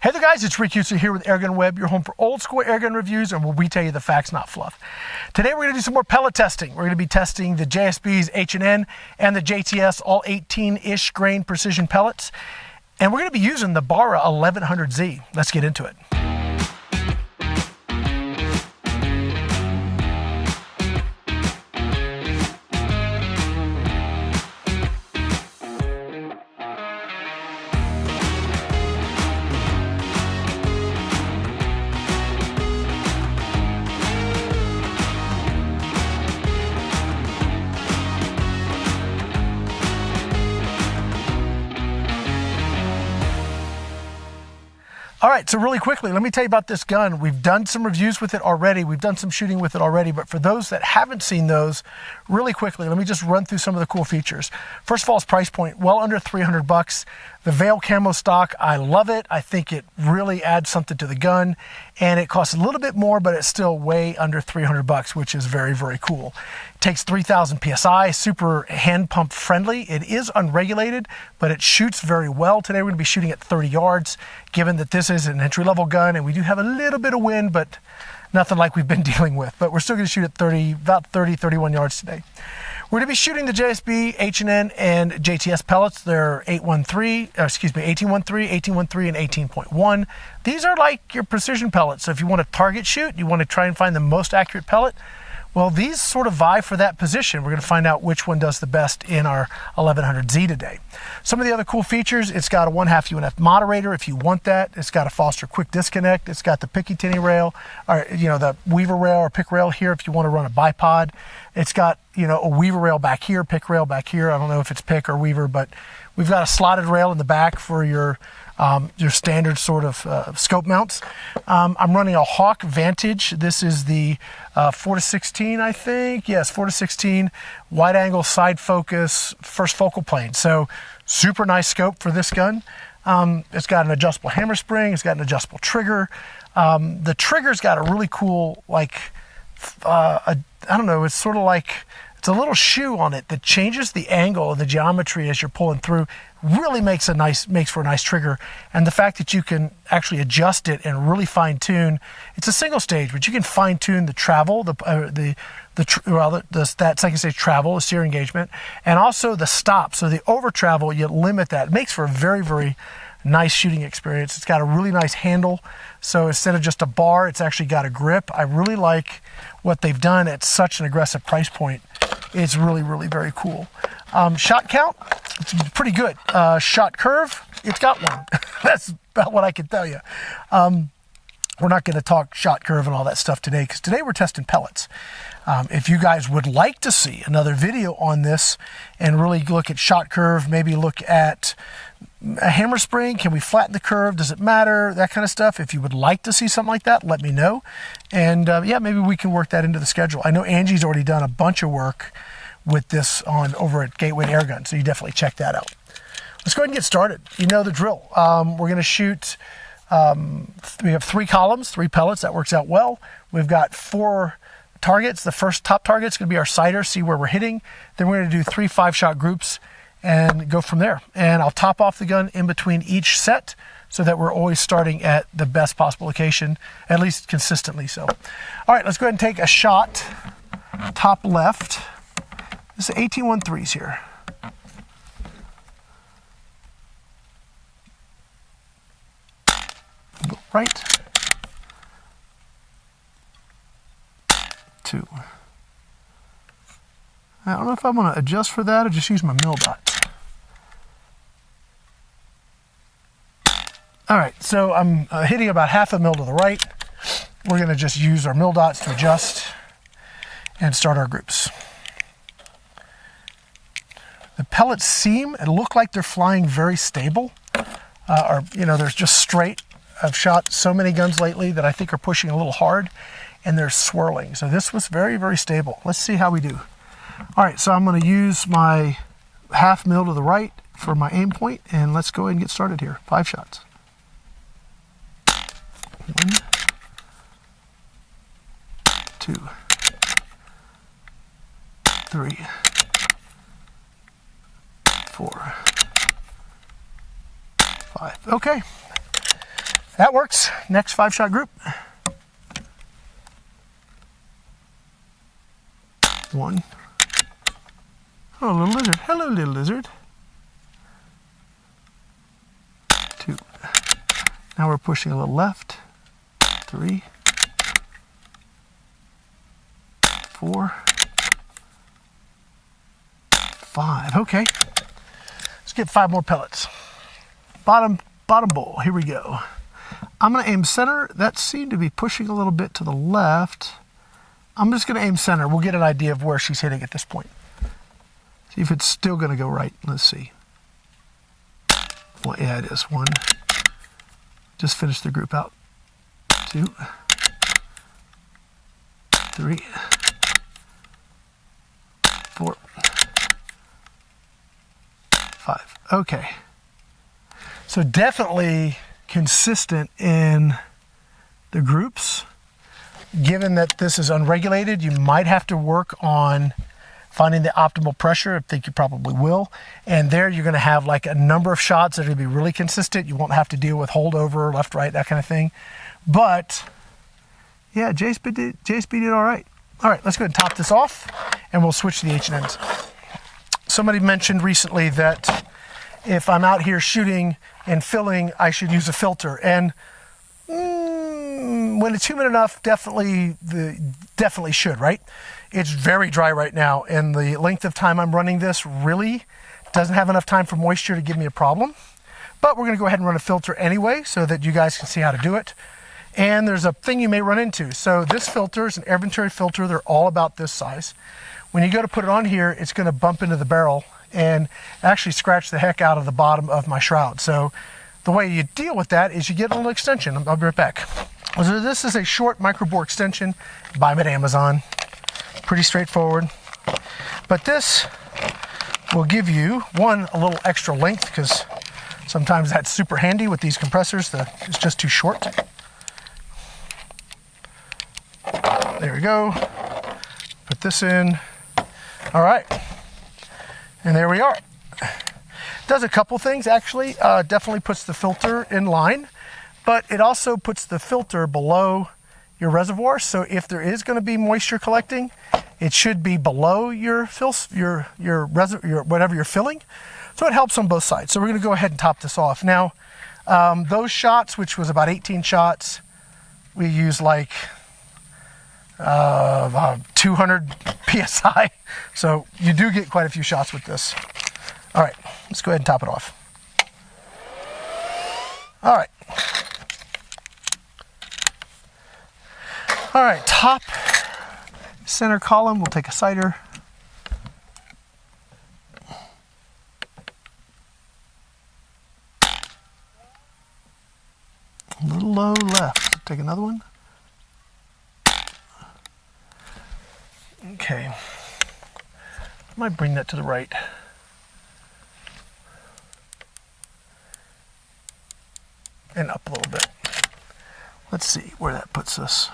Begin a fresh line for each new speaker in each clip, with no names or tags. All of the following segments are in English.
Hey there guys, it's Rick Houston here with AirgunWeb, your home for old school airgun reviews and where we tell you the facts, not fluff. Today we're going to do some more pellet testing. We're going to be testing the JSB's H&N and the JTS, all 18-ish grain precision pellets. And we're going to be using the Barra 1100Z. Let's get into it. All right, so really quickly, let me tell you about this gun. We've done some reviews with it already. We've done some shooting with it already, but for those that haven't seen those, really quickly, let me just run through some of the cool features. First of all, its price point, well under 300 bucks. The Veil camo stock, I love it. I think it really adds something to the gun, and it costs a little bit more, but it's still way under 300 bucks, which is very, very cool. It takes 3,000 PSI, super hand pump friendly. It is unregulated, but it shoots very well. Today we're gonna be shooting at 30 yards, given that this is an entry-level gun, and we do have a little bit of wind, but nothing like we've been dealing with. But we're still gonna shoot at about 30, 31 yards today. We're gonna be shooting the JSB, H&N, and JTS pellets. They're 1813, 1813, and 18.1. These are like your precision pellets. So if you want to target shoot, you want to try and find the most accurate pellet, well, these sort of vie for that position. We're going to find out which one does the best in our 1100Z today. Some of the other cool features, it's got a 1/2 UNF moderator if you want that. It's got a Foster quick disconnect. It's got the Picatinny rail, or the Weaver rail or pick rail here if you want to run a bipod. It's got a Weaver rail back here, pick rail back here. I don't know if it's pick or Weaver, but we've got a slotted rail in the back for your standard sort of scope mounts. I'm running a Hawk Vantage. This is the 4-16, I think. Yes, 4-16 wide angle side focus first focal plane. So super nice scope for this gun. It's got an adjustable hammer spring. It's got an adjustable trigger. The trigger's got a really cool, I don't know, it's sort of like, it's a little shoe on it that changes the angle and the geometry as you're pulling through. Really makes for a nice trigger, and the fact that you can actually adjust it and really fine tune. It's a single stage, but you can fine tune the travel, that second stage travel, the steer engagement, and also the stop. So the over travel, you limit that. It makes for a very, very nice shooting experience. It's got a really nice handle, so instead of just a bar, it's actually got a grip. I really like what they've done at such an aggressive price point. It's really, really very cool. Shot count, it's pretty good. Shot curve, it's got one. That's about what I can tell you. We're not going to talk shot curve and all that stuff today, because today we're testing pellets. If you guys would like to see another video on this and really look at shot curve, maybe look at a hammer spring, can we flatten the curve, does it matter, that kind of stuff. If you would like to see something like that, let me know. And yeah, maybe we can work that into the schedule. I know Angie's already done a bunch of work with this over at Gateway Airgun, so you definitely check that out. Let's go ahead and get started. You know the drill. We're going to shoot, we have 3 columns, 3 pellets. That works out well. We've got 4 targets. The first top target is going to be our sighter, see where we're hitting. Then we're going to do 3 5-shot groups and go from there. And I'll top off the gun in between each set so that we're always starting at the best possible location, at least consistently so. All right, let's go ahead and take a shot. Top left. This is 1813s here. Right. 2. I don't know if I'm going to adjust for that or just use my mil dot. All right, so I'm hitting about 1/2 mil to the right. We're going to just use our mil dots to adjust and start our groups. The pellets seem and look like they're flying very stable, they're just straight. I've shot so many guns lately that I think are pushing a little hard, and they're swirling. So this was very, very stable. Let's see how we do. All right, so I'm going to use my 1/2 mil to the right for my aim point, and let's go ahead and get started here. 5 shots. 1, 2, 3, 4, 5. Okay. That works. Next 5-shot group. 1. Oh, little lizard. Hello, little lizard. 2. Now we're pushing a little left. 3. 4. 5. Okay. Let's get 5 more pellets. Bottom bowl. Here we go. I'm going to aim center. That seemed to be pushing a little bit to the left. I'm just going to aim center. We'll get an idea of where she's hitting at this point. See if it's still going to go right. Let's see. Well, yeah, it is. 1. Just finish the group out. 2. 3. 4. 5. Okay. So definitely consistent in the groups. Given that this is unregulated, you might have to work on finding the optimal pressure. I think you probably will. And there you're going to have like a number of shots that are going to be really consistent. You won't have to deal with holdover, left, right, that kind of thing. But yeah, JSB did all right. All right, let's go ahead and top this off and we'll switch to the H&Ns. Somebody mentioned recently that if I'm out here shooting and filling, I should use a filter. And when it's humid enough, definitely should, right? It's very dry right now, and the length of time I'm running this really doesn't have enough time for moisture to give me a problem. But we're going to go ahead and run a filter anyway so that you guys can see how to do it. And there's a thing you may run into. So this filter is an air venturi filter. They're all about this size. When you go to put it on here, it's going to bump into the barrel and actually scratch the heck out of the bottom of my shroud. So the way you deal with that is you get a little extension. I'll be right back. So this is a short micro bore extension. Buy them at Amazon. Pretty straightforward. But this will give you, one, a little extra length, because sometimes that's super handy with these compressors. It's just too short. There we go. Put this in. All right. And there we are. Does a couple things, actually. Definitely puts the filter in line, but it also puts the filter below your reservoir. So if there is going to be moisture collecting, it should be below your whatever you're filling. So it helps on both sides. So we're going to go ahead and top this off. Now, those shots, which was about 18 shots, we use like 200 PSI. So you do get quite a few shots with this. All right, let's go ahead and top it off. All right. All right, top center column, we'll take a sighter. A little low left. Take another one. Okay. I might bring that to the right. And up a little bit. Let's see where that puts us.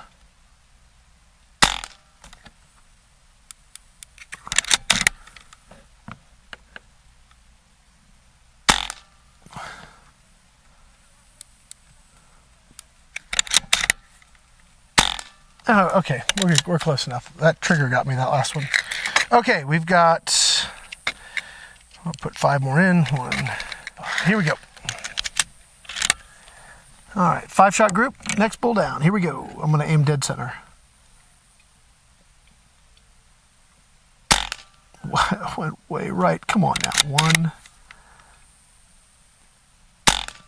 Oh, okay, we're close enough. That trigger got me that last one. Okay, we've got, I'll put 5 more in. 1, here we go. All right, 5-shot group, next bull down. Here we go. I'm gonna aim dead center. Went way right. Come on now. 1,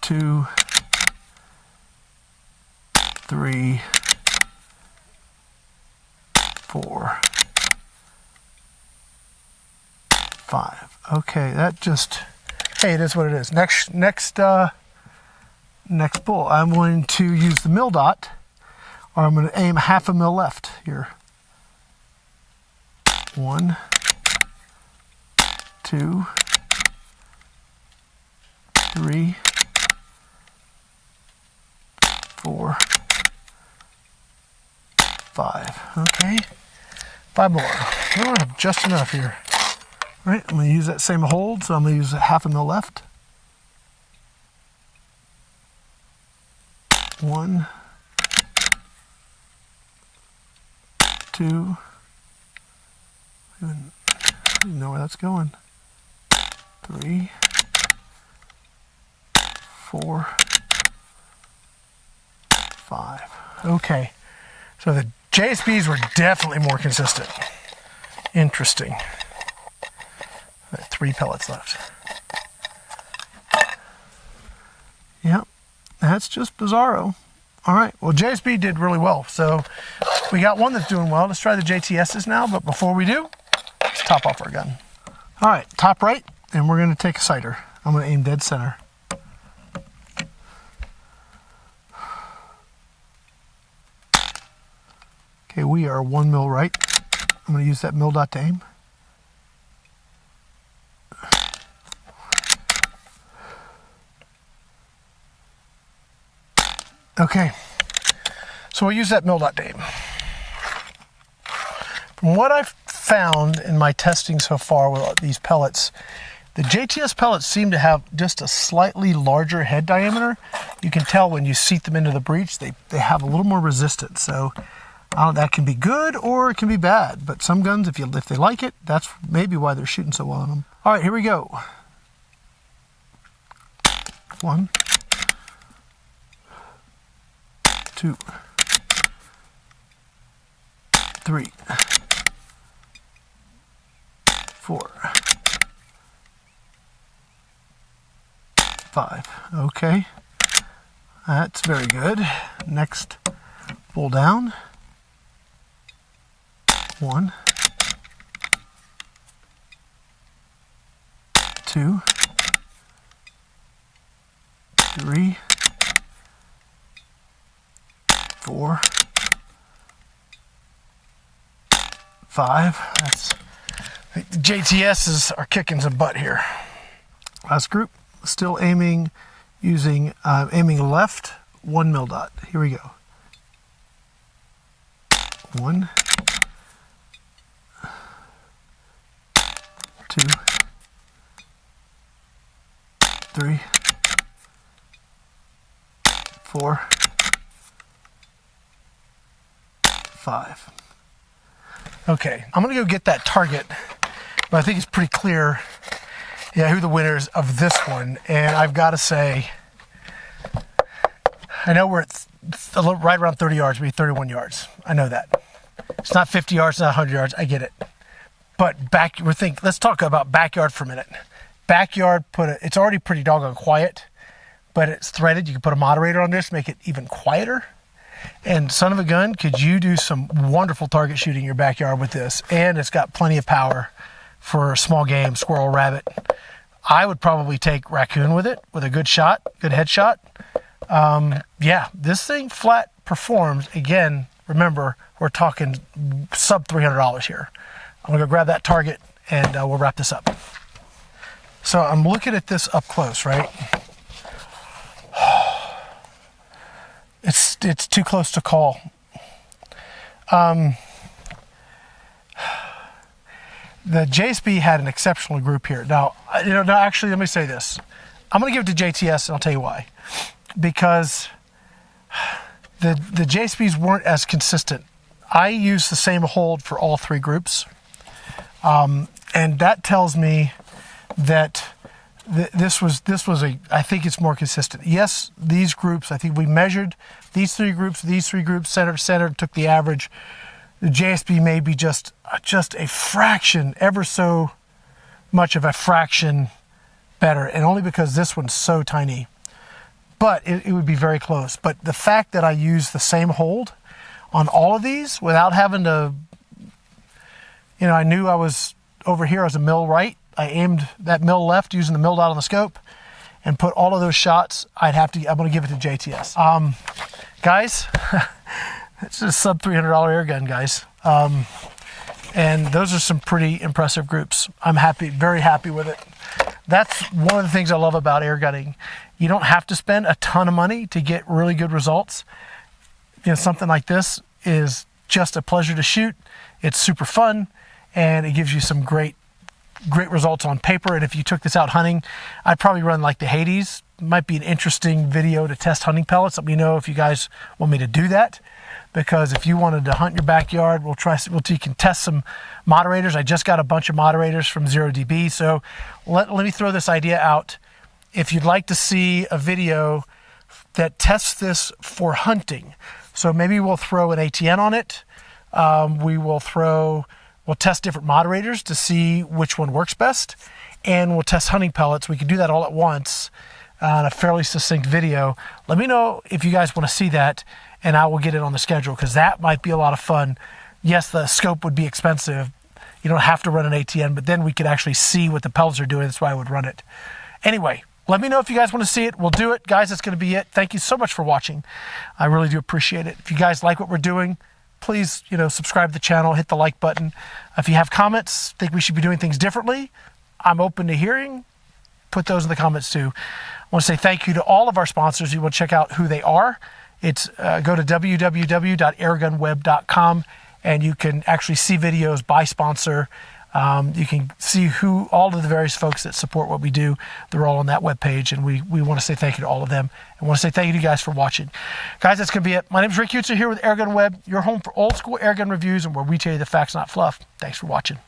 2, 3, 4, 5. Okay, that just, hey, it is what it is. Next bull, I'm going to use the mil dot, or I'm going to aim half a mil left here. 1, 2, 3, 4, 5. Okay, 5 more. I don't have just enough here. All right, I'm going to use that same hold, so I'm going to use half a mil left. 1, 2, I don't even know where that's going. 3, 4, 5. Okay, so the JSBs were definitely more consistent. Interesting. 3 pellets left. Yep, that's just bizarro. All right, well, JSB did really well. So we got one that's doing well. Let's try the JTSs now, but before we do, let's top off our gun. All right, top right, and we're gonna take a sighter. I'm gonna aim dead center. Okay, we are 1 mil right. I'm gonna use that mil dot to aim. Okay, so we'll use that mil dot to aim. From what I've found in my testing so far with these pellets, the JTS pellets seem to have just a slightly larger head diameter. You can tell when you seat them into the breech, they have a little more resistance. So that can be good or it can be bad. But some guns, if they like it, that's maybe why they're shooting so well on them. All right, here we go. 1, 2, 3, 4, 5. Okay, that's very good. Next, pull down. 1, 2, 3, 4, 5. The JTSs are kicking some butt here. Last group, still aiming using aiming left, 1 mil dot. Here we go. 1, 2, 3, 4, 5. Okay, I'm gonna go get that target, but I think it's pretty clear, yeah, who the winners of this one. And I've got to say, I know we're at right around 30 yards, maybe 31 yards. I know that. It's not 50 yards, not 100 yards. I get it. But let's talk about backyard for a minute. Backyard, it's already pretty doggone quiet, but it's threaded. You can put a moderator on this, make it even quieter. And son of a gun, could you do some wonderful target shooting in your backyard with this? And it's got plenty of power for small game, squirrel, rabbit. I would probably take raccoon with it, with a good shot, good headshot. Yeah, this thing flat performs. Again, remember, we're talking sub $300 here. I'm gonna go grab that target and we'll wrap this up. So I'm looking at this up close, right? It's too close to call. The JSB had an exceptional group here. Now, actually, let me say this. I'm going to give it to JTS, and I'll tell you why. Because the JSBs weren't as consistent. I used the same hold for all 3 groups, and that tells me that this was I think it's more consistent. Yes, these groups, I think we measured these 3 groups, centered, took the average. The JSB may be just a fraction, ever so much of a fraction better, and only because this one's so tiny. But it would be very close. But the fact that I used the same hold on all of these without having to, I knew I was over here, I was a mil right. I aimed that mil left using the mil dot on the scope and put all of those shots. I'm going to give it to JTS. Guys, it's a sub $300 air gun, guys. And those are some pretty impressive groups. I'm happy, very happy with it. That's one of the things I love about air gunning. You don't have to spend a ton of money to get really good results. Something like this is just a pleasure to shoot. It's super fun, and it gives you some great great results on paper. And if you took this out hunting, I'd probably run like the Hades. Might be an interesting video to test hunting pellets. Let me know if you guys want me to do that, because if you wanted to hunt your backyard, we'll you can test some moderators. I just got a bunch of moderators from 0dB. So let me throw this idea out. If you'd like to see a video that tests this for hunting, so maybe we'll throw an ATN on it. We'll test different moderators to see which one works best, and we'll test hunting pellets. We can do that all at once on a fairly succinct video. Let me know if you guys want to see that, and I will get it on the schedule, because that might be a lot of fun. Yes, the scope would be expensive. You don't have to run an ATN, but then we could actually see what the pellets are doing. That's why I would run it. Anyway, let me know if you guys want to see it. We'll do it. Guys, that's going to be it. Thank you so much for watching. I really do appreciate it. If you guys like what we're doing, please, subscribe to the channel, hit the like button. If you have comments, think we should be doing things differently, I'm open to hearing. Put those in the comments too. I want to say thank you to all of our sponsors. You want to check out who they are. It's go to www.airgunweb.com, and you can actually see videos by sponsor. You can see all of the various folks that support what we do. They're all on that webpage, and we want to say thank you to all of them. I want to say thank you to you guys for watching. Guys, that's going to be it. My name is Rick Utzer here with AirgunWeb, your home for old school airgun reviews and where we tell you the facts, not fluff. Thanks for watching.